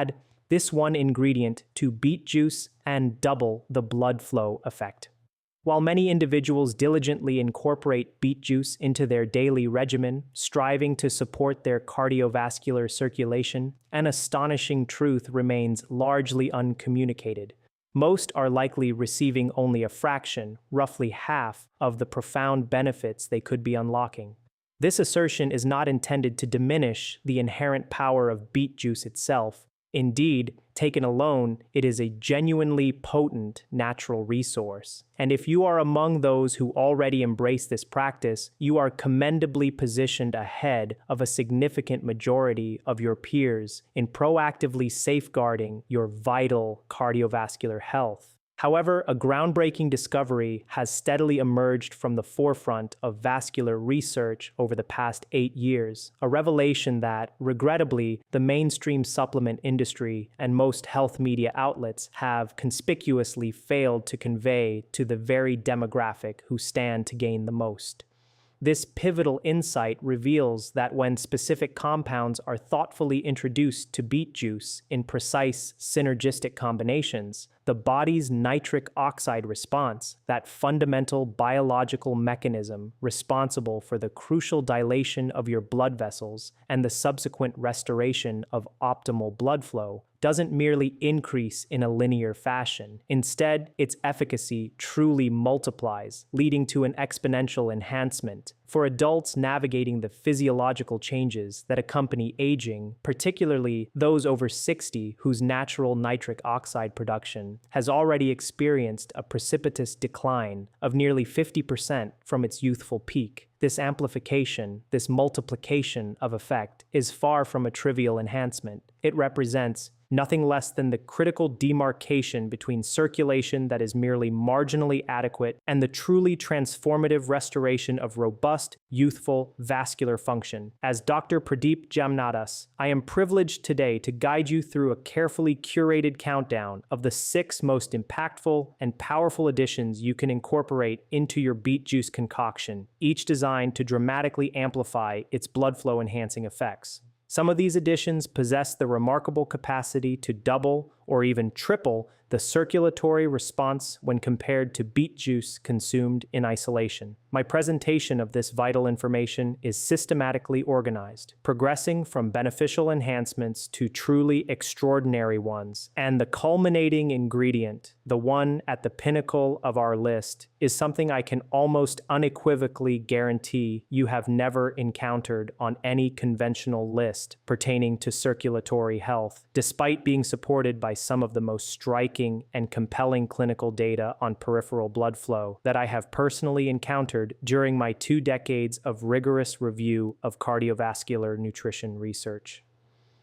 add this one ingredient to beet juice and double the blood flow effect. While many individuals diligently incorporate beet juice into their daily regimen, striving to support their cardiovascular circulation, an astonishing truth remains largely uncommunicated. Most are likely receiving only a fraction, roughly half, of the profound benefits they could be unlocking. This assertion is not intended to diminish the inherent power of beet juice itself. Indeed, taken alone, it is a genuinely potent natural resource. And if you are among those who already embrace this practice, you are commendably positioned ahead of a significant majority of your peers in proactively safeguarding your vital cardiovascular health. However, a groundbreaking discovery has steadily emerged from the forefront of vascular research over the past 8 years, a revelation that, regrettably, the mainstream supplement industry and most health media outlets have conspicuously failed to convey to the very demographic who stand to gain the most. This pivotal insight reveals that when specific compounds are thoughtfully introduced to beet juice in precise synergistic combinations, the body's nitric oxide response, that fundamental biological mechanism responsible for the crucial dilation of your blood vessels and the subsequent restoration of optimal blood flow, doesn't merely increase in a linear fashion. Instead, its efficacy truly multiplies, leading to an exponential enhancement. For adults navigating the physiological changes that accompany aging, particularly those over 60 whose natural nitric oxide production has already experienced a precipitous decline of nearly 50% from its youthful peak, this amplification, this multiplication of effect is far from a trivial enhancement. It represents nothing less than the critical demarcation between circulation that is merely marginally adequate and the truly transformative restoration of robust, youthful, vascular function. As Dr. Pradeep Jamnadas, I am privileged today to guide you through a carefully curated countdown of the 6 most impactful and powerful additions you can incorporate into your beet juice concoction, each designed to dramatically amplify its blood flow enhancing effects. Some of these additions possess the remarkable capacity to double or even triple the circulatory response when compared to beet juice consumed in isolation. My presentation of this vital information is systematically organized, progressing from beneficial enhancements to truly extraordinary ones. And the culminating ingredient, the one at the pinnacle of our list, is something I can almost unequivocally guarantee you have never encountered on any conventional list pertaining to circulatory health, despite being supported by some of the most striking and compelling clinical data on peripheral blood flow that I have personally encountered during my 2 decades of rigorous review of cardiovascular nutrition research.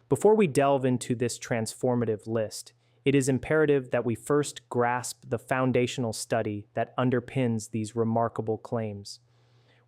Before we delve into this transformative list, it is imperative that we first grasp the foundational study that underpins these remarkable claims.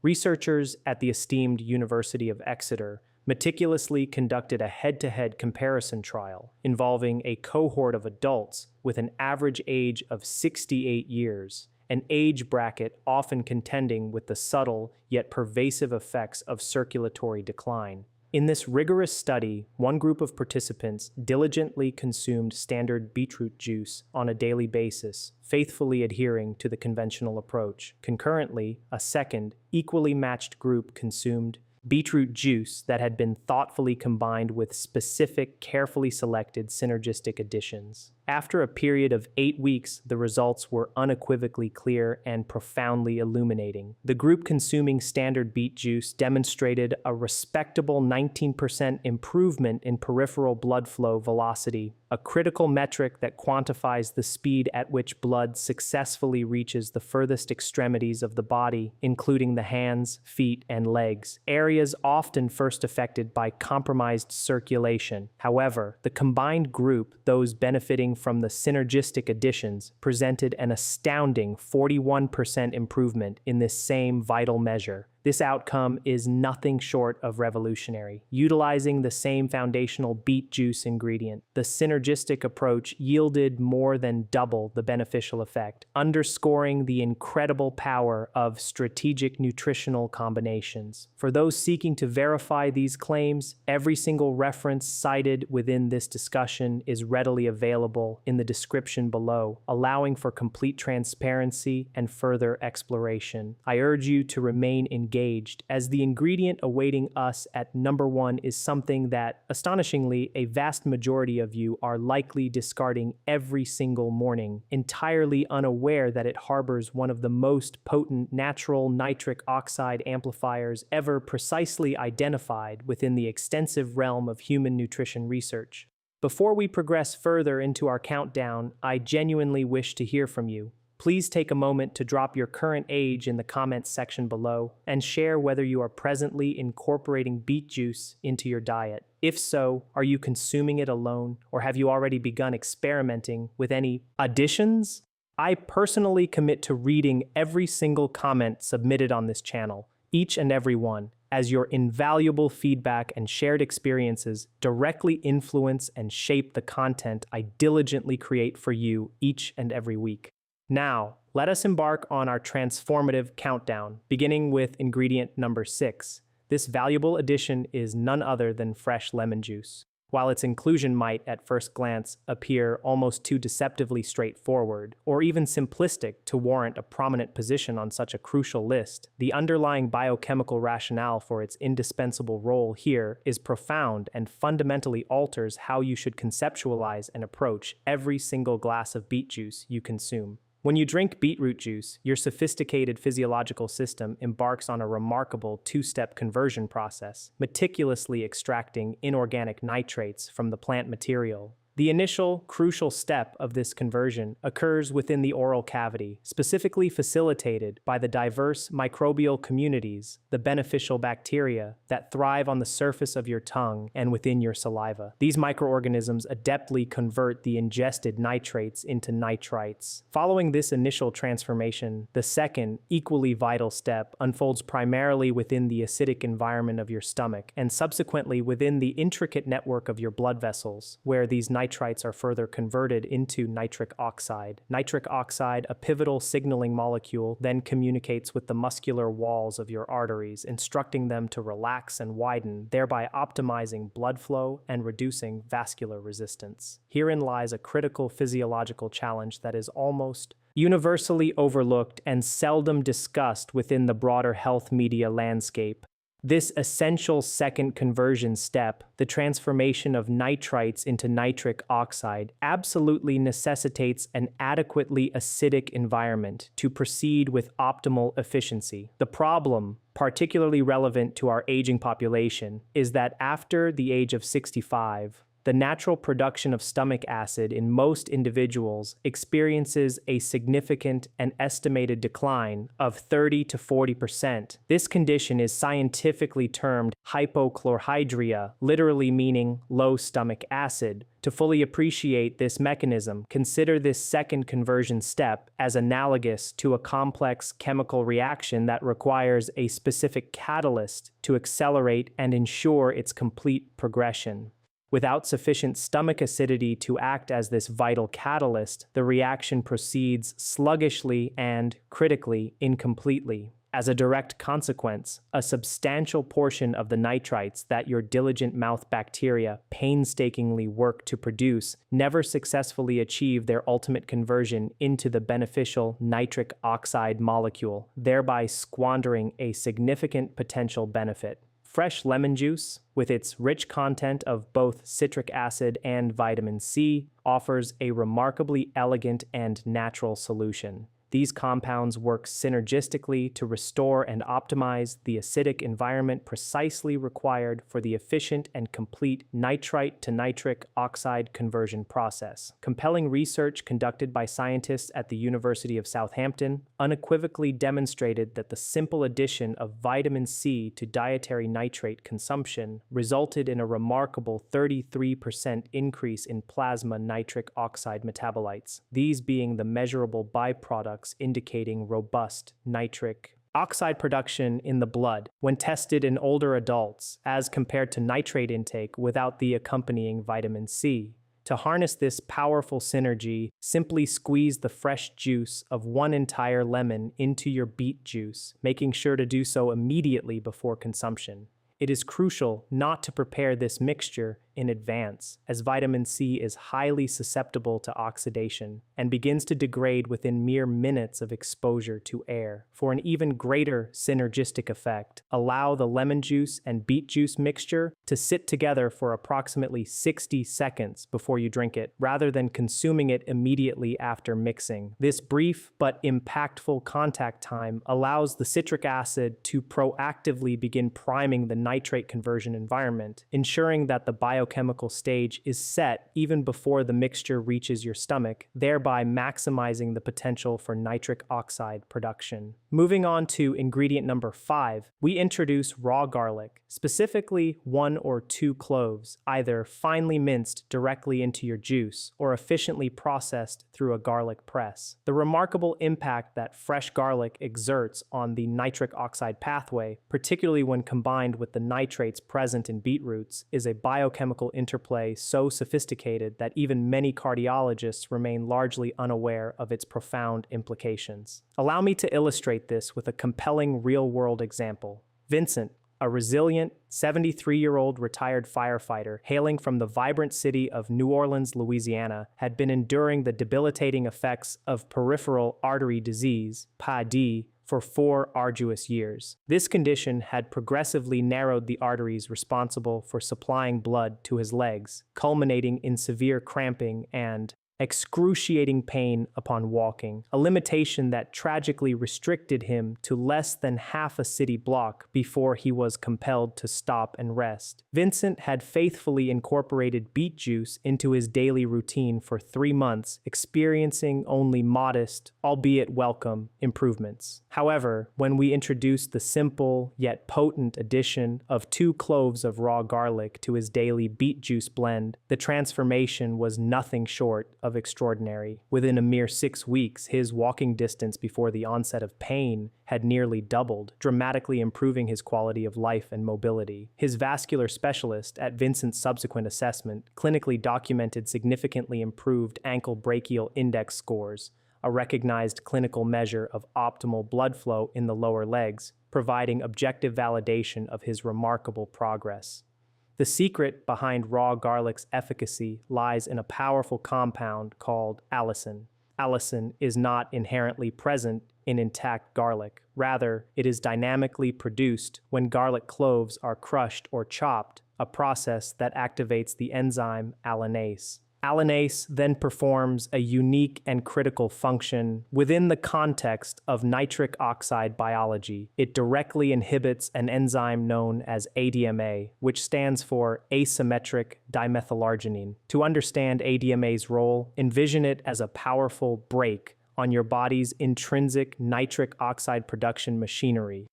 Researchers at the esteemed University of Exeter meticulously conducted a head-to-head comparison trial involving a cohort of adults with an average age of 68 years, an age bracket often contending with the subtle yet pervasive effects of circulatory decline. In this rigorous study, one group of participants diligently consumed standard beetroot juice on a daily basis, faithfully adhering to the conventional approach. Concurrently, a second, equally matched group consumed beetroot juice that had been thoughtfully combined with specific, carefully selected synergistic additions. After a period of 8 weeks, the results were unequivocally clear and profoundly illuminating. The group consuming standard beet juice demonstrated a respectable 19% improvement in peripheral blood flow velocity, a critical metric that quantifies the speed at which blood successfully reaches the furthest extremities of the body, including the hands, feet, and legs, areas often first affected by compromised circulation. However, the combined group, those benefiting from the synergistic additions, presented an astounding 41% improvement in this same vital measure. This outcome is nothing short of revolutionary. Utilizing the same foundational beet juice ingredient, the synergistic approach yielded more than double the beneficial effect, underscoring the incredible power of strategic nutritional combinations. For those seeking to verify these claims, every single reference cited within this discussion is readily available in the description below, allowing for complete transparency and further exploration. I urge you to remain engaged, as the ingredient awaiting us at number 1 is something that, astonishingly, a vast majority of you are likely discarding every single morning, entirely unaware that it harbors one of the most potent natural nitric oxide amplifiers ever precisely identified within the extensive realm of human nutrition research. Before we progress further into our countdown, I genuinely wish to hear from you. Please take a moment to drop your current age in the comments section below and share whether you are presently incorporating beet juice into your diet. If so, are you consuming it alone, or have you already begun experimenting with any additions? I personally commit to reading every single comment submitted on this channel, each and every one, as your invaluable feedback and shared experiences directly influence and shape the content I diligently create for you each and every week. Now, let us embark on our transformative countdown, beginning with ingredient number 6. This valuable addition is none other than fresh lemon juice. While its inclusion might, at first glance, appear almost too deceptively straightforward, or even simplistic to warrant a prominent position on such a crucial list, the underlying biochemical rationale for its indispensable role here is profound and fundamentally alters how you should conceptualize and approach every single glass of beet juice you consume. When you drink beetroot juice, your sophisticated physiological system embarks on a remarkable two-step conversion process, meticulously extracting inorganic nitrates from the plant material. The initial, crucial step of this conversion occurs within the oral cavity, specifically facilitated by the diverse microbial communities, the beneficial bacteria that thrive on the surface of your tongue and within your saliva. These microorganisms adeptly convert the ingested nitrates into nitrites. Following this initial transformation, the second, equally vital step unfolds primarily within the acidic environment of your stomach and subsequently within the intricate network of your blood vessels, where these nitrites are further converted into nitric oxide. Nitric oxide, a pivotal signaling molecule, then communicates with the muscular walls of your arteries, instructing them to relax and widen, thereby optimizing blood flow and reducing vascular resistance. Herein lies a critical physiological challenge that is almost universally overlooked and seldom discussed within the broader health media landscape. This essential second conversion step, the transformation of nitrites into nitric oxide, absolutely necessitates an adequately acidic environment to proceed with optimal efficiency. The problem, particularly relevant to our aging population, is that after the age of 65, the natural production of stomach acid in most individuals experiences a significant and estimated decline of 30 to 40%. This condition is scientifically termed hypochlorhydria, literally meaning low stomach acid. To fully appreciate this mechanism, consider this second conversion step as analogous to a complex chemical reaction that requires a specific catalyst to accelerate and ensure its complete progression. Without sufficient stomach acidity to act as this vital catalyst, the reaction proceeds sluggishly and, critically, incompletely. As a direct consequence, a substantial portion of the nitrites that your diligent mouth bacteria painstakingly work to produce never successfully achieve their ultimate conversion into the beneficial nitric oxide molecule, thereby squandering a significant potential benefit. Fresh lemon juice, with its rich content of both citric acid and vitamin C, offers a remarkably elegant and natural solution. These compounds work synergistically to restore and optimize the acidic environment precisely required for the efficient and complete nitrite to nitric oxide conversion process. Compelling research conducted by scientists at the University of Southampton unequivocally demonstrated that the simple addition of vitamin C to dietary nitrate consumption resulted in a remarkable 33% increase in plasma nitric oxide metabolites, these being the measurable byproducts indicating robust nitric Oxide production in the blood, when tested in older adults, as compared to nitrate intake without the accompanying vitamin C. To harness this powerful synergy, simply squeeze the fresh juice of one entire lemon into your beet juice, making sure to do so immediately before consumption. It is crucial not to prepare this mixture in advance, as vitamin C is highly susceptible to oxidation and begins to degrade within mere minutes of exposure to air. For an even greater synergistic effect, allow the lemon juice and beet juice mixture to sit together for approximately 60 seconds before you drink it, rather than consuming it immediately after mixing. This brief but impactful contact time allows the citric acid to proactively begin priming the nitrate conversion environment, ensuring that the biochemical stage is set even before the mixture reaches your stomach, thereby maximizing the potential for nitric oxide production. Moving on to ingredient number 5, we introduce raw garlic, specifically 1 or 2 cloves, either finely minced directly into your juice or efficiently processed through a garlic press. The remarkable impact that fresh garlic exerts on the nitric oxide pathway, particularly when combined with the nitrates present in beetroots, is a biochemical interplay so sophisticated that even many cardiologists remain largely unaware of its profound implications. Allow me to illustrate this with a compelling real-world example. Vincent, a resilient 73-year-old retired firefighter hailing from the vibrant city of New Orleans, Louisiana, had been enduring the debilitating effects of peripheral artery disease, PAD, for 4 arduous years. This condition had progressively narrowed the arteries responsible for supplying blood to his legs, culminating in severe cramping and excruciating pain upon walking, a limitation that tragically restricted him to less than half a city block before he was compelled to stop and rest. Vincent had faithfully incorporated beet juice into his daily routine for 3 months, experiencing only modest, albeit welcome, improvements. However, when we introduced the simple yet potent addition of 2 cloves of raw garlic to his daily beet juice blend, the transformation was nothing short of extraordinary. Within a mere 6 weeks, his walking distance before the onset of pain had nearly doubled, dramatically improving his quality of life and mobility. His vascular specialist, at Vincent's subsequent assessment, clinically documented significantly improved ankle brachial index scores, a recognized clinical measure of optimal blood flow in the lower legs, providing objective validation of his remarkable progress. The secret behind raw garlic's efficacy lies in a powerful compound called allicin. Allicin is not inherently present in intact garlic. Rather, it is dynamically produced when garlic cloves are crushed or chopped, a process that activates the enzyme allinase. Allinase then performs a unique and critical function within the context of nitric oxide biology. It directly inhibits an enzyme known as ADMA, which stands for asymmetric dimethylarginine. To understand ADMA's role, envision it as a powerful brake on your body's intrinsic nitric oxide production machinery.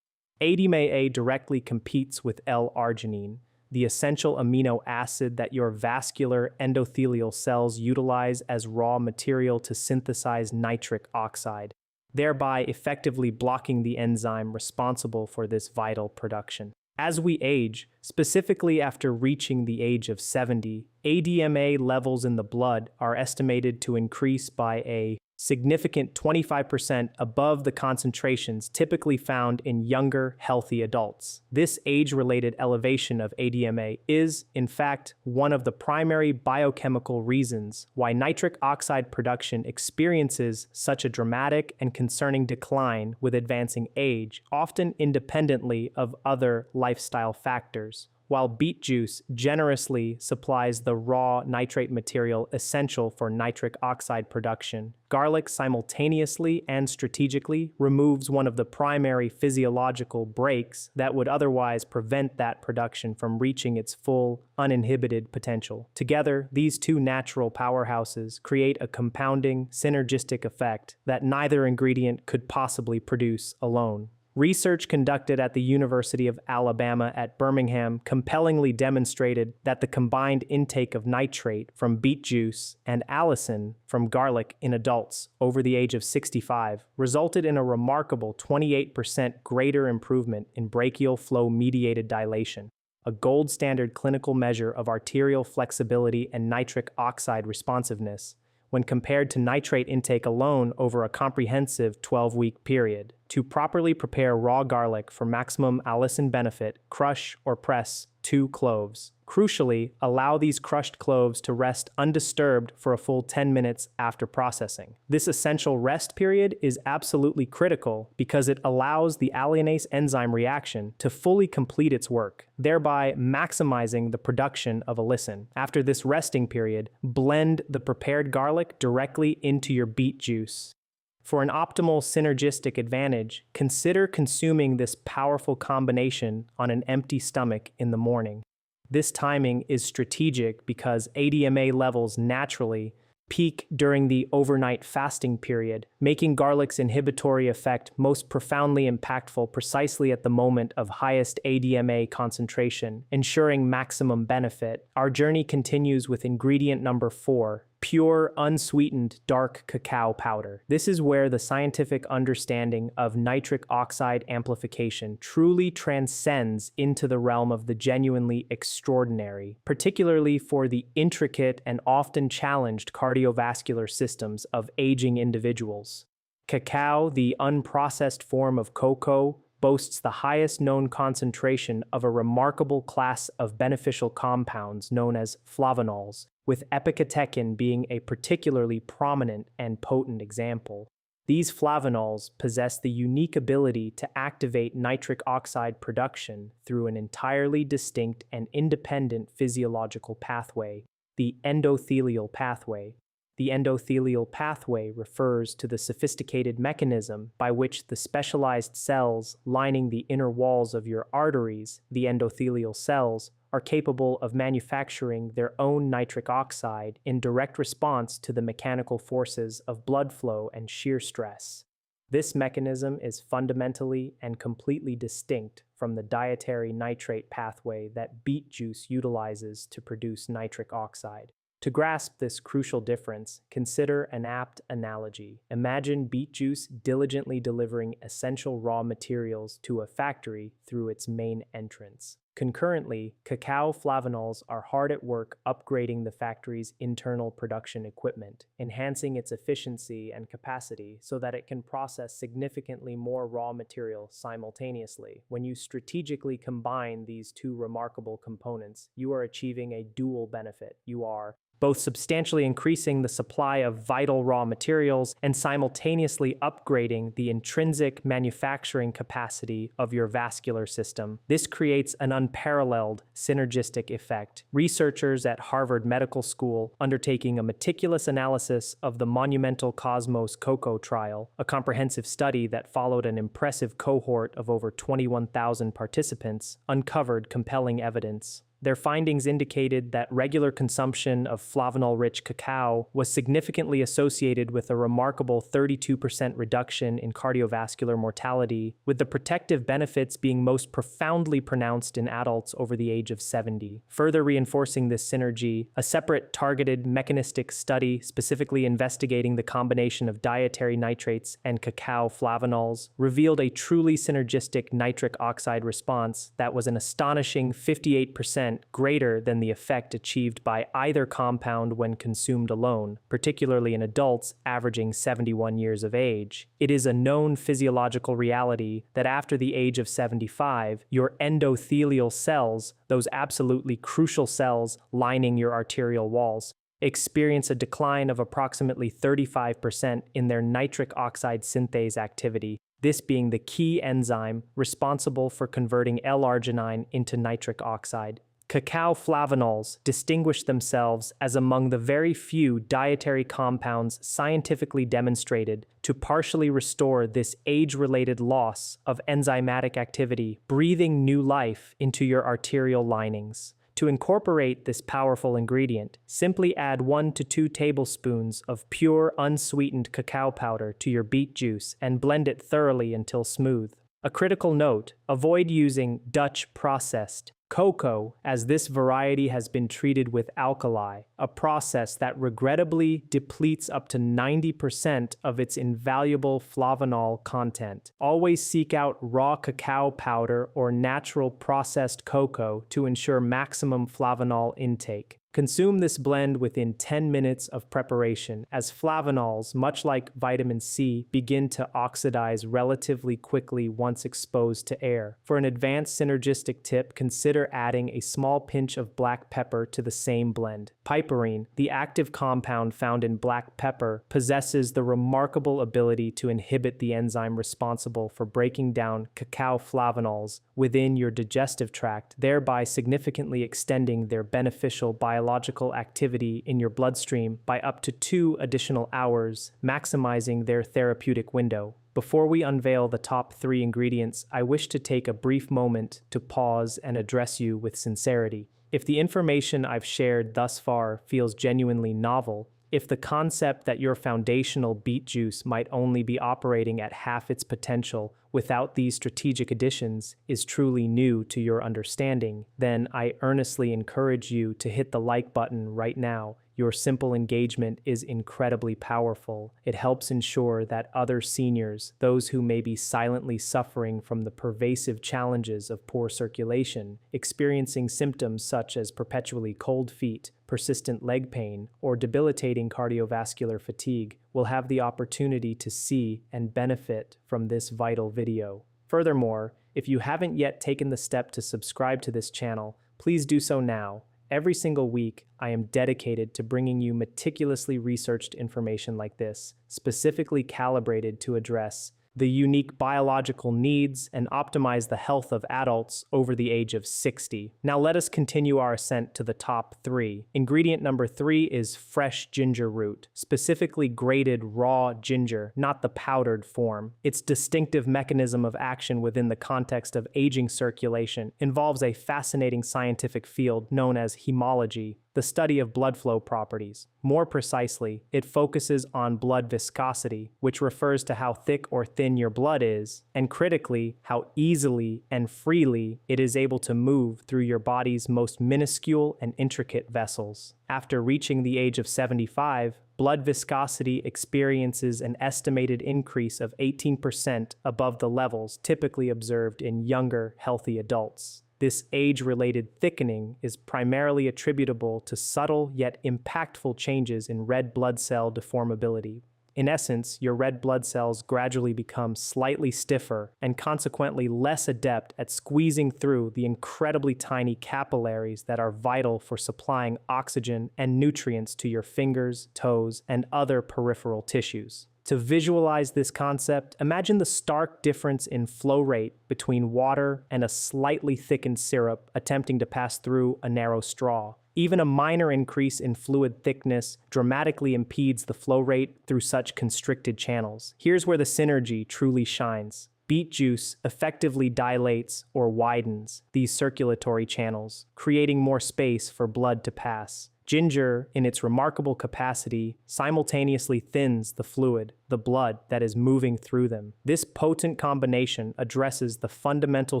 ADMA directly competes with L-arginine, the essential amino acid that your vascular endothelial cells utilize as raw material to synthesize nitric oxide, thereby effectively blocking the enzyme responsible for this vital production. As we age, specifically after reaching the age of 70, ADMA levels in the blood are estimated to increase by a significant 25% above the concentrations typically found in younger, healthy adults. This age-related elevation of ADMA is, in fact, one of the primary biochemical reasons why nitric oxide production experiences such a dramatic and concerning decline with advancing age, often independently of other lifestyle factors. While beet juice generously supplies the raw nitrate material essential for nitric oxide production, garlic simultaneously and strategically removes one of the primary physiological brakes that would otherwise prevent that production from reaching its full, uninhibited potential. Together, these 2 natural powerhouses create a compounding, synergistic effect that neither ingredient could possibly produce alone. Research conducted at the University of Alabama at Birmingham compellingly demonstrated that the combined intake of nitrate from beet juice and allicin from garlic in adults over the age of 65 resulted in a remarkable 28% greater improvement in brachial flow-mediated dilation, a gold standard clinical measure of arterial flexibility and nitric oxide responsiveness, when compared to nitrate intake alone over a comprehensive 12-week period. To properly prepare raw garlic for maximum allicin benefit, crush or press 2 cloves. Crucially, allow these crushed cloves to rest undisturbed for a full 10 minutes after processing. This essential rest period is absolutely critical because it allows the alliinase enzyme reaction to fully complete its work, thereby maximizing the production of allicin. After this resting period, blend the prepared garlic directly into your beet juice. For an optimal synergistic advantage, consider consuming this powerful combination on an empty stomach in the morning. This timing is strategic because ADMA levels naturally peak during the overnight fasting period, making garlic's inhibitory effect most profoundly impactful precisely at the moment of highest ADMA concentration, ensuring maximum benefit. Our journey continues with ingredient number 4, pure, unsweetened, dark cacao powder. This is where the scientific understanding of nitric oxide amplification truly transcends into the realm of the genuinely extraordinary, particularly for the intricate and often challenged cardiovascular systems of aging individuals. Cacao, the unprocessed form of cocoa, boasts the highest known concentration of a remarkable class of beneficial compounds known as flavonols, with epicatechin being a particularly prominent and potent example. These flavonols possess the unique ability to activate nitric oxide production through an entirely distinct and independent physiological pathway, the endothelial pathway. The endothelial pathway refers to the sophisticated mechanism by which the specialized cells lining the inner walls of your arteries, the endothelial cells, are capable of manufacturing their own nitric oxide in direct response to the mechanical forces of blood flow and shear stress. This mechanism is fundamentally and completely distinct from the dietary nitrate pathway that beet juice utilizes to produce nitric oxide. To grasp this crucial difference, consider an apt analogy. Imagine beet juice diligently delivering essential raw materials to a factory through its main entrance. Concurrently, cacao flavonols are hard at work upgrading the factory's internal production equipment, enhancing its efficiency and capacity so that it can process significantly more raw material simultaneously. When you strategically combine these two remarkable components, you are achieving a dual benefit. You are both substantially increasing the supply of vital raw materials and simultaneously upgrading the intrinsic manufacturing capacity of your vascular system. This creates an unparalleled synergistic effect. Researchers at Harvard Medical School, undertaking a meticulous analysis of the monumental Cosmos Cocoa trial, a comprehensive study that followed an impressive cohort of over 21,000 participants, uncovered compelling evidence. Their findings indicated that regular consumption of flavanol-rich cacao was significantly associated with a remarkable 32% reduction in cardiovascular mortality, with the protective benefits being most profoundly pronounced in adults over the age of 70. Further reinforcing this synergy, a separate targeted mechanistic study specifically investigating the combination of dietary nitrates and cacao flavanols revealed a truly synergistic nitric oxide response that was an astonishing 58% greater than the effect achieved by either compound when consumed alone, particularly in adults averaging 71 years of age. It is a known physiological reality that after the age of 75, your endothelial cells, those absolutely crucial cells lining your arterial walls, experience a decline of approximately 35% in their nitric oxide synthase activity, this being the key enzyme responsible for converting L-arginine into nitric oxide. Cacao flavanols distinguish themselves as among the very few dietary compounds scientifically demonstrated to partially restore this age-related loss of enzymatic activity, breathing new life into your arterial linings. To incorporate this powerful ingredient, simply add 1 to 2 tablespoons of pure, unsweetened cacao powder to your beet juice and blend it thoroughly until smooth. A critical note, avoid using Dutch processed cocoa, as this variety has been treated with alkali, a process that regrettably depletes up to 90% of its invaluable flavanol content. Always seek out raw cacao powder or natural processed cocoa to ensure maximum flavanol intake. Consume this blend within 10 minutes of preparation, as flavanols, much like vitamin C, begin to oxidize relatively quickly once exposed to air. For an advanced synergistic tip, consider adding a small pinch of black pepper to the same blend. Piperine, the active compound found in black pepper, possesses the remarkable ability to inhibit the enzyme responsible for breaking down cacao flavanols within your digestive tract, thereby significantly extending their beneficial biological activity in your bloodstream by up to 2 additional hours, maximizing their therapeutic window. Before we unveil the top 3 ingredients, I wish to take a brief moment to pause and address you with sincerity. If the information I've shared thus far feels genuinely novel, if the concept that your foundational beet juice might only be operating at half its potential without these strategic additions is truly new to your understanding, then I earnestly encourage you to hit the like button right now. Your simple engagement is incredibly powerful. It helps ensure that other seniors, those who may be silently suffering from the pervasive challenges of poor circulation, experiencing symptoms such as perpetually cold feet, persistent leg pain, or debilitating cardiovascular fatigue, will have the opportunity to see and benefit from this vital video. Furthermore, if you haven't yet taken the step to subscribe to this channel, please do so now. Every single week, I am dedicated to bringing you meticulously researched information like this, specifically calibrated to address the unique biological needs and optimize the health of adults over the age of 60. Now let us continue our ascent to the top 3. Ingredient number 3 is fresh ginger root, specifically grated raw ginger, not the powdered form. Its distinctive mechanism of action within the context of aging circulation involves a fascinating scientific field known as hemology, the study of blood flow properties. More precisely, it focuses on blood viscosity, which refers to how thick or thin your blood is, and critically, how easily and freely it is able to move through your body's most minuscule and intricate vessels. After reaching the age of 75, blood viscosity experiences an estimated increase of 18% above the levels typically observed in younger, healthy adults. This age-related thickening is primarily attributable to subtle yet impactful changes in red blood cell deformability. In essence, your red blood cells gradually become slightly stiffer and consequently less adept at squeezing through the incredibly tiny capillaries that are vital for supplying oxygen and nutrients to your fingers, toes, and other peripheral tissues. To visualize this concept, imagine the stark difference in flow rate between water and a slightly thickened syrup attempting to pass through a narrow straw. Even a minor increase in fluid thickness dramatically impedes the flow rate through such constricted channels. Here's where the synergy truly shines. Beet juice effectively dilates or widens these circulatory channels, creating more space for blood to pass. Ginger, in its remarkable capacity, simultaneously thins the fluid, the blood that is moving through them. This potent combination addresses the fundamental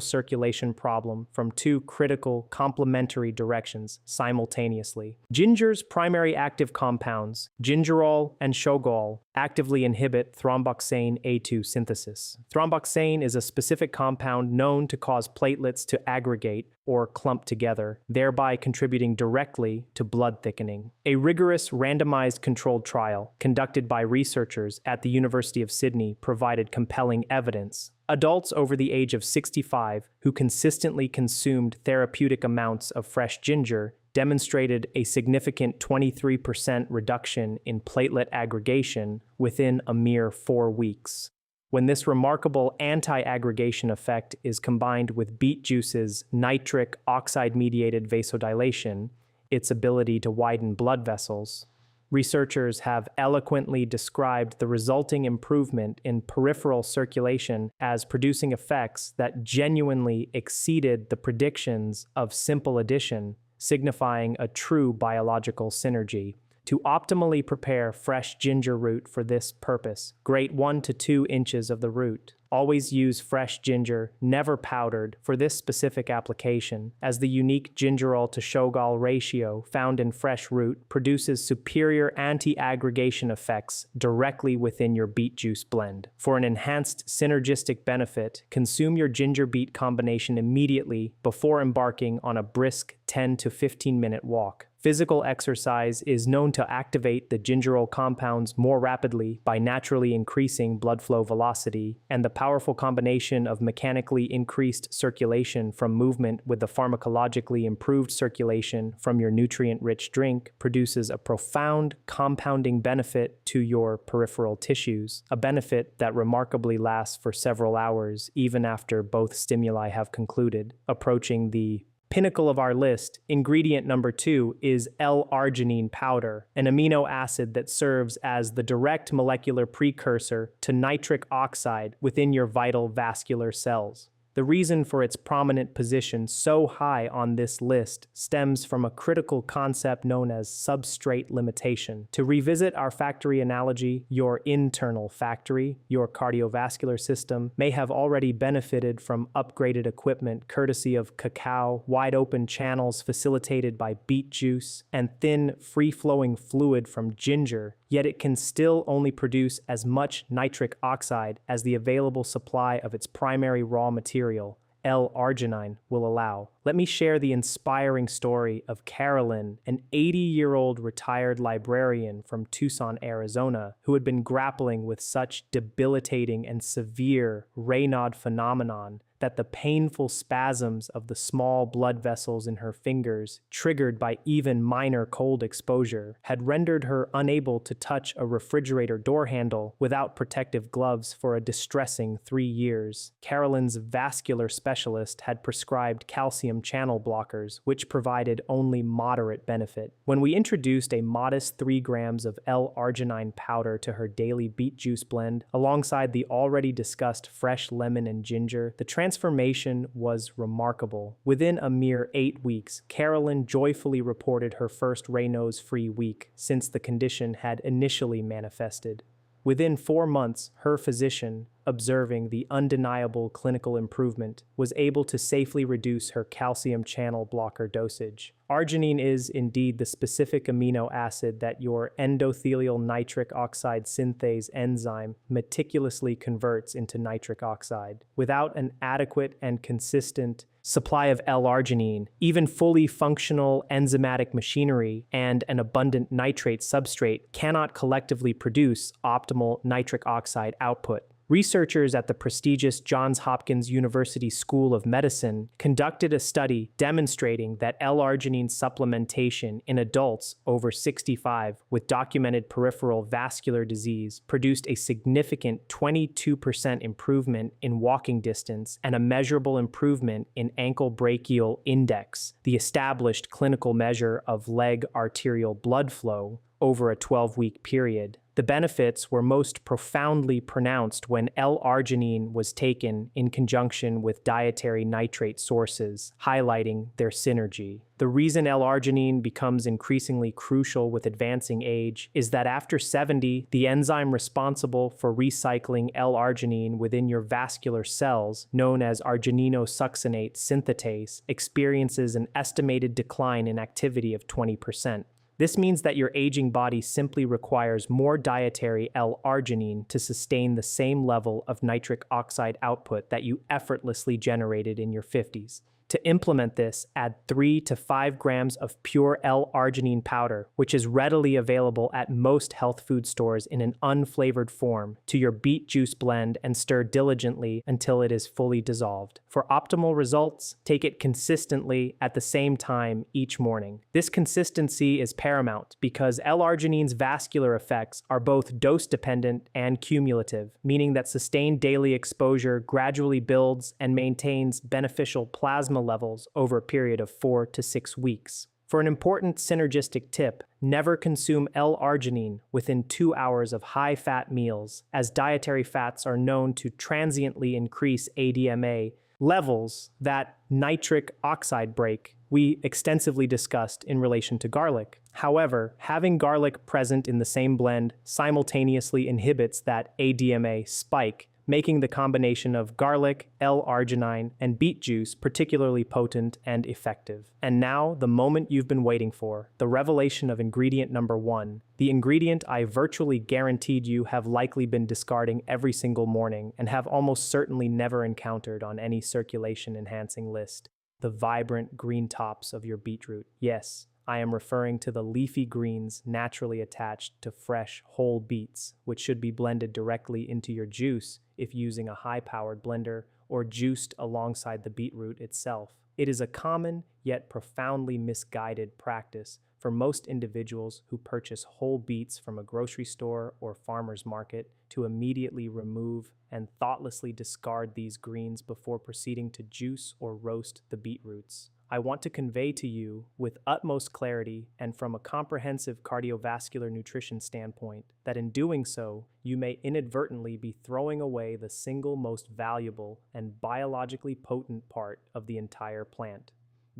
circulation problem from 2 critical complementary directions simultaneously. Ginger's primary active compounds, gingerol and shogol, actively inhibit thromboxane A2 synthesis. Thromboxane is a specific compound known to cause platelets to aggregate or clump together, thereby contributing directly to blood thickening. A rigorous randomized controlled trial conducted by researchers at the University of Sydney provided compelling evidence. Adults over the age of 65 who consistently consumed therapeutic amounts of fresh ginger demonstrated a significant 23% reduction in platelet aggregation within a mere 4 weeks. When this remarkable anti-aggregation effect is combined with beet juice's nitric oxide-mediated vasodilation, its ability to widen blood vessels, researchers have eloquently described the resulting improvement in peripheral circulation as producing effects that genuinely exceeded the predictions of simple addition, signifying a true biological synergy. To optimally prepare fresh ginger root for this purpose, grate 1 to 2 inches of the root. Always use fresh ginger, never powdered, for this specific application, as the unique gingerol to shogal ratio found in fresh root produces superior anti-aggregation effects directly within your beet juice blend. For an enhanced synergistic benefit, consume your ginger-beet combination immediately before embarking on a brisk 10 to 15-minute walk. Physical exercise is known to activate the gingerol compounds more rapidly by naturally increasing blood flow velocity, and the powerful combination of mechanically increased circulation from movement with the pharmacologically improved circulation from your nutrient-rich drink produces a profound compounding benefit to your peripheral tissues, a benefit that remarkably lasts for several hours even after both stimuli have concluded. Approaching the pinnacle of our list, ingredient number 2 is L-arginine powder, an amino acid that serves as the direct molecular precursor to nitric oxide within your vital vascular cells. The reason for its prominent position so high on this list stems from a critical concept known as substrate limitation. To revisit our factory analogy, your internal factory, your cardiovascular system, may have already benefited from upgraded equipment courtesy of cacao, wide-open channels facilitated by beet juice, and thin, free-flowing fluid from ginger, yet it can still only produce as much nitric oxide as the available supply of its primary raw material, L-arginine, will allow. Let me share the inspiring story of Carolyn, an 80-year-old retired librarian from Tucson, Arizona, who had been grappling with such debilitating and severe Raynaud phenomenon that the painful spasms of the small blood vessels in her fingers, triggered by even minor cold exposure, had rendered her unable to touch a refrigerator door handle without protective gloves for a distressing 3 years. Carolyn's vascular specialist had prescribed calcium channel blockers, which provided only moderate benefit. When we introduced a modest 3 grams of L-arginine powder to her daily beet juice blend, alongside the already discussed fresh lemon and ginger, the transformation was remarkable. Within a mere 8 weeks, Carolyn joyfully reported her first Raynaud's-free week since the condition had initially manifested. Within 4 months, her physician, observing the undeniable clinical improvement, was able to safely reduce her calcium channel blocker dosage. Arginine is indeed the specific amino acid that your endothelial nitric oxide synthase enzyme meticulously converts into nitric oxide. Without an adequate and consistent supply of L-arginine, even fully functional enzymatic machinery and an abundant nitrate substrate cannot collectively produce optimal nitric oxide output. Researchers at the prestigious Johns Hopkins University School of Medicine conducted a study demonstrating that L-arginine supplementation in adults over 65 with documented peripheral vascular disease produced a significant 22% improvement in walking distance and a measurable improvement in ankle brachial index, the established clinical measure of leg arterial blood flow, over a 12-week period. The benefits were most profoundly pronounced when L-arginine was taken in conjunction with dietary nitrate sources, highlighting their synergy. The reason L-arginine becomes increasingly crucial with advancing age is that after 70, the enzyme responsible for recycling L-arginine within your vascular cells, known as argininosuccinate synthetase, experiences an estimated decline in activity of 20%. This means that your aging body simply requires more dietary L-arginine to sustain the same level of nitric oxide output that you effortlessly generated in your 50s. To implement this, add 3 to 5 grams of pure L-arginine powder, which is readily available at most health food stores in an unflavored form, to your beet juice blend and stir diligently until it is fully dissolved. For optimal results, take it consistently at the same time each morning. This consistency is paramount because L-arginine's vascular effects are both dose-dependent and cumulative, meaning that sustained daily exposure gradually builds and maintains beneficial plasma levels over a period of 4 to 6 weeks. For an important synergistic tip, never consume L-arginine within 2 hours of high-fat meals, as dietary fats are known to transiently increase ADMA levels that nitric oxide break we extensively discussed in relation to garlic. However, having garlic present in the same blend simultaneously inhibits that ADMA spike, making the combination of garlic, L-arginine, and beet juice particularly potent and effective. And now, the moment you've been waiting for, the revelation of ingredient number 1, the ingredient I virtually guaranteed you have likely been discarding every single morning and have almost certainly never encountered on any circulation-enhancing list: the vibrant green tops of your beetroot. Yes, I am referring to the leafy greens naturally attached to fresh, whole beets, which should be blended directly into your juice if using a high-powered blender, or juiced alongside the beetroot itself. It is a common yet profoundly misguided practice for most individuals who purchase whole beets from a grocery store or farmer's market to immediately remove and thoughtlessly discard these greens before proceeding to juice or roast the beetroots. I want to convey to you with utmost clarity and from a comprehensive cardiovascular nutrition standpoint that in doing so, you may inadvertently be throwing away the single most valuable and biologically potent part of the entire plant.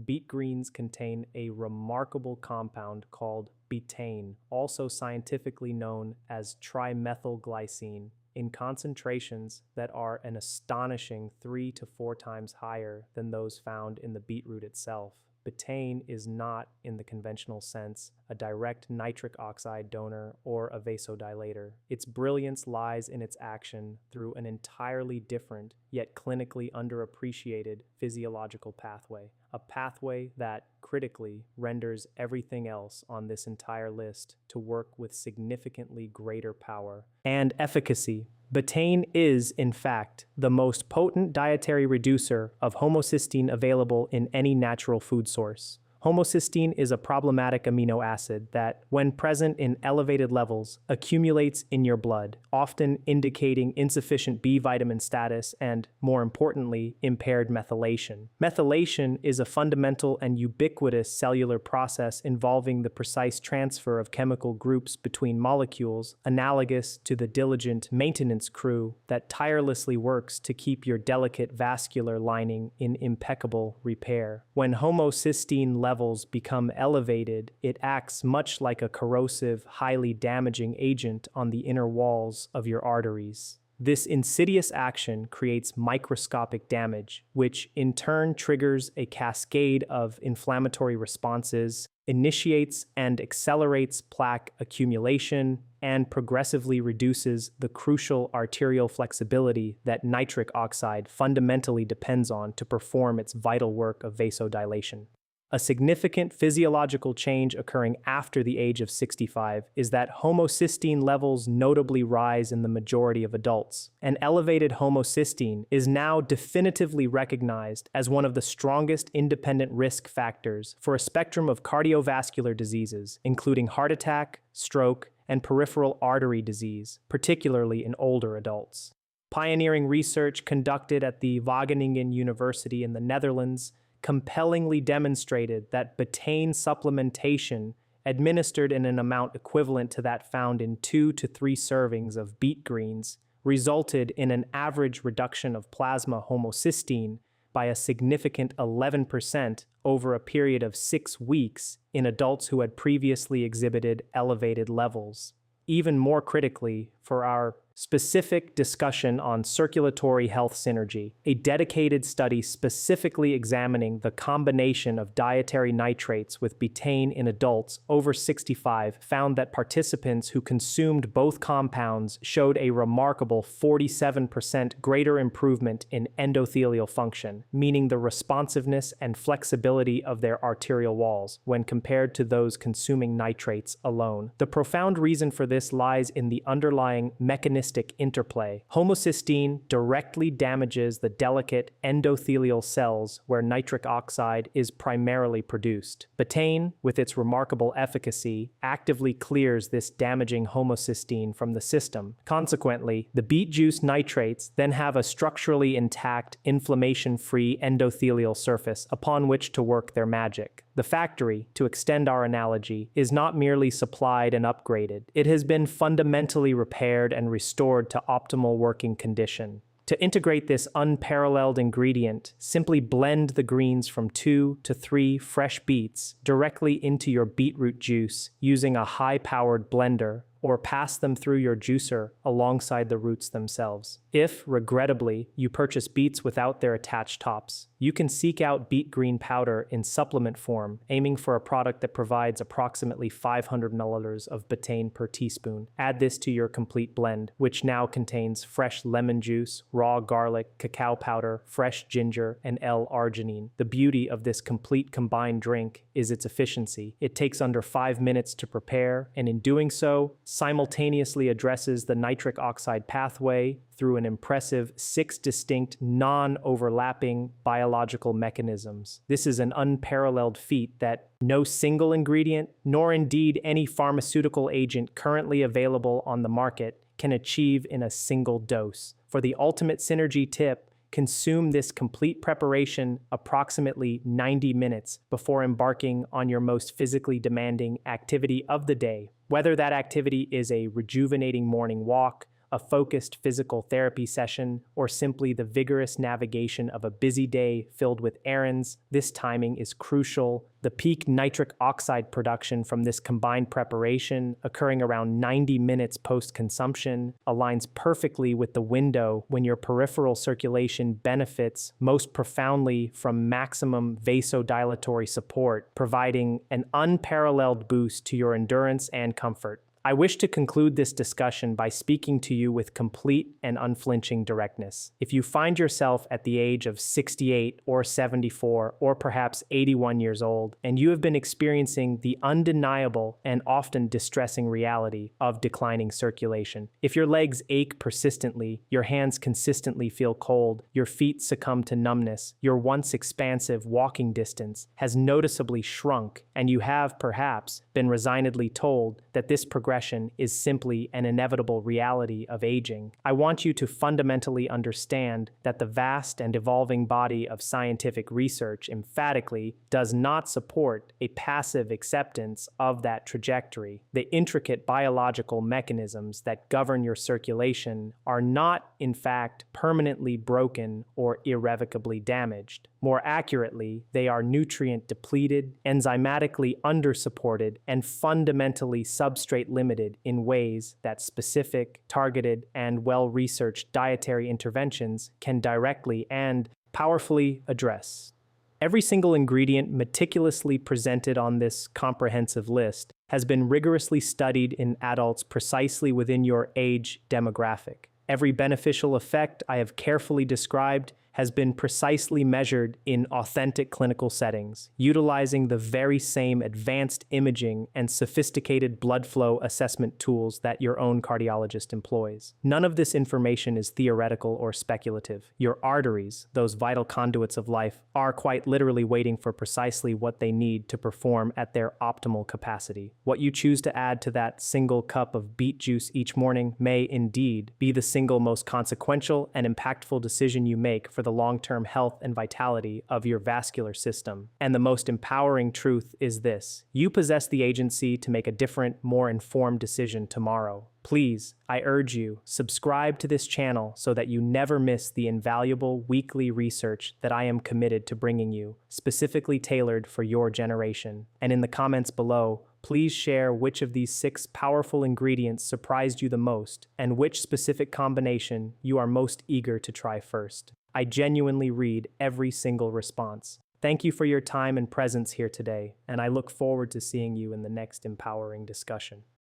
Beet greens contain a remarkable compound called betaine, also scientifically known as trimethylglycine, in concentrations that are an astonishing 3 to 4 times higher than those found in the beetroot itself. Betaine is not, in the conventional sense, a direct nitric oxide donor or a vasodilator. Its brilliance lies in its action through an entirely different, yet clinically underappreciated physiological pathway. A pathway that, critically, renders everything else on this entire list to work with significantly greater power and efficacy. Betaine is, in fact, the most potent dietary reducer of homocysteine available in any natural food source. Homocysteine is a problematic amino acid that, when present in elevated levels, accumulates in your blood, often indicating insufficient B vitamin status and, more importantly, impaired methylation. Methylation is a fundamental and ubiquitous cellular process involving the precise transfer of chemical groups between molecules, analogous to the diligent maintenance crew that tirelessly works to keep your delicate vascular lining in impeccable repair. When homocysteine levels become elevated, it acts much like a corrosive, highly damaging agent on the inner walls of your arteries. This insidious action creates microscopic damage, which in turn triggers a cascade of inflammatory responses, initiates and accelerates plaque accumulation, and progressively reduces the crucial arterial flexibility that nitric oxide fundamentally depends on to perform its vital work of vasodilation. A significant physiological change occurring after the age of 65 is that homocysteine levels notably rise in the majority of adults. And elevated homocysteine is now definitively recognized as one of the strongest independent risk factors for a spectrum of cardiovascular diseases, including heart attack, stroke, and peripheral artery disease, particularly in older adults. Pioneering research conducted at the Wageningen University in the Netherlands compellingly demonstrated that betaine supplementation administered in an amount equivalent to that found in 2 to 3 servings of beet greens resulted in an average reduction of plasma homocysteine by a significant 11% over a period of 6 weeks in adults who had previously exhibited elevated levels. Even more critically, for our specific discussion on circulatory health synergy, a dedicated study specifically examining the combination of dietary nitrates with betaine in adults over 65 found that participants who consumed both compounds showed a remarkable 47% greater improvement in endothelial function, meaning the responsiveness and flexibility of their arterial walls when compared to those consuming nitrates alone. The profound reason for this lies in the underlying mechanistic interplay. Homocysteine directly damages the delicate endothelial cells where nitric oxide is primarily produced. Betaine, with its remarkable efficacy, actively clears this damaging homocysteine from the system. Consequently, the beet juice nitrates then have a structurally intact, inflammation-free endothelial surface upon which to work their magic. The factory, to extend our analogy, is not merely supplied and upgraded. It has been fundamentally repaired and restored to optimal working condition. To integrate this unparalleled ingredient, simply blend the greens from 2 to 3 fresh beets directly into your beetroot juice using a high-powered blender, or pass them through your juicer alongside the roots themselves. If, regrettably, you purchase beets without their attached tops, you can seek out beet green powder in supplement form, aiming for a product that provides approximately 500 milliliters of betaine per teaspoon. Add this to your complete blend, which now contains fresh lemon juice, raw garlic, cacao powder, fresh ginger, and L-arginine. The beauty of this complete combined drink is its efficiency. It takes under 5 minutes to prepare, and in doing so, simultaneously addresses the nitric oxide pathway through an impressive 6 distinct, non-overlapping biological mechanisms. This is an unparalleled feat that no single ingredient, nor indeed any pharmaceutical agent currently available on the market, can achieve in a single dose. For the ultimate synergy tip, consume this complete preparation approximately 90 minutes before embarking on your most physically demanding activity of the day. Whether that activity is a rejuvenating morning walk, a focused physical therapy session, or simply the vigorous navigation of a busy day filled with errands, this timing is crucial. The peak nitric oxide production from this combined preparation, occurring around 90 minutes post-consumption, aligns perfectly with the window when your peripheral circulation benefits most profoundly from maximum vasodilatory support, providing an unparalleled boost to your endurance and comfort. I wish to conclude this discussion by speaking to you with complete and unflinching directness. If you find yourself at the age of 68 or 74 or perhaps 81 years old, and you have been experiencing the undeniable and often distressing reality of declining circulation, if your legs ache persistently, your hands consistently feel cold, your feet succumb to numbness, your once expansive walking distance has noticeably shrunk, and you have perhaps been resignedly told that this progression is simply an inevitable reality of aging, I want you to fundamentally understand that the vast and evolving body of scientific research emphatically does not support a passive acceptance of that trajectory. The intricate biological mechanisms that govern your circulation are not, in fact, permanently broken or irrevocably damaged. More accurately, they are nutrient depleted, enzymatically undersupported, and fundamentally substrate limited in ways that specific, targeted, and well-researched dietary interventions can directly and powerfully address. Every single ingredient meticulously presented on this comprehensive list has been rigorously studied in adults precisely within your age demographic. Every beneficial effect I have carefully described has been precisely measured in authentic clinical settings, utilizing the very same advanced imaging and sophisticated blood flow assessment tools that your own cardiologist employs. None of this information is theoretical or speculative. Your arteries, those vital conduits of life, are quite literally waiting for precisely what they need to perform at their optimal capacity. What you choose to add to that single cup of beet juice each morning may indeed be the single most consequential and impactful decision you make for the long-term health and vitality of your vascular system. And the most empowering truth is this: you possess the agency to make a different, more informed decision tomorrow. Please, I urge you, subscribe to this channel so that you never miss the invaluable weekly research that I am committed to bringing you, specifically tailored for your generation. And in the comments below, please share which of these 6 powerful ingredients surprised you the most, and which specific combination you are most eager to try first. I genuinely read every single response. Thank you for your time and presence here today, and I look forward to seeing you in the next empowering discussion.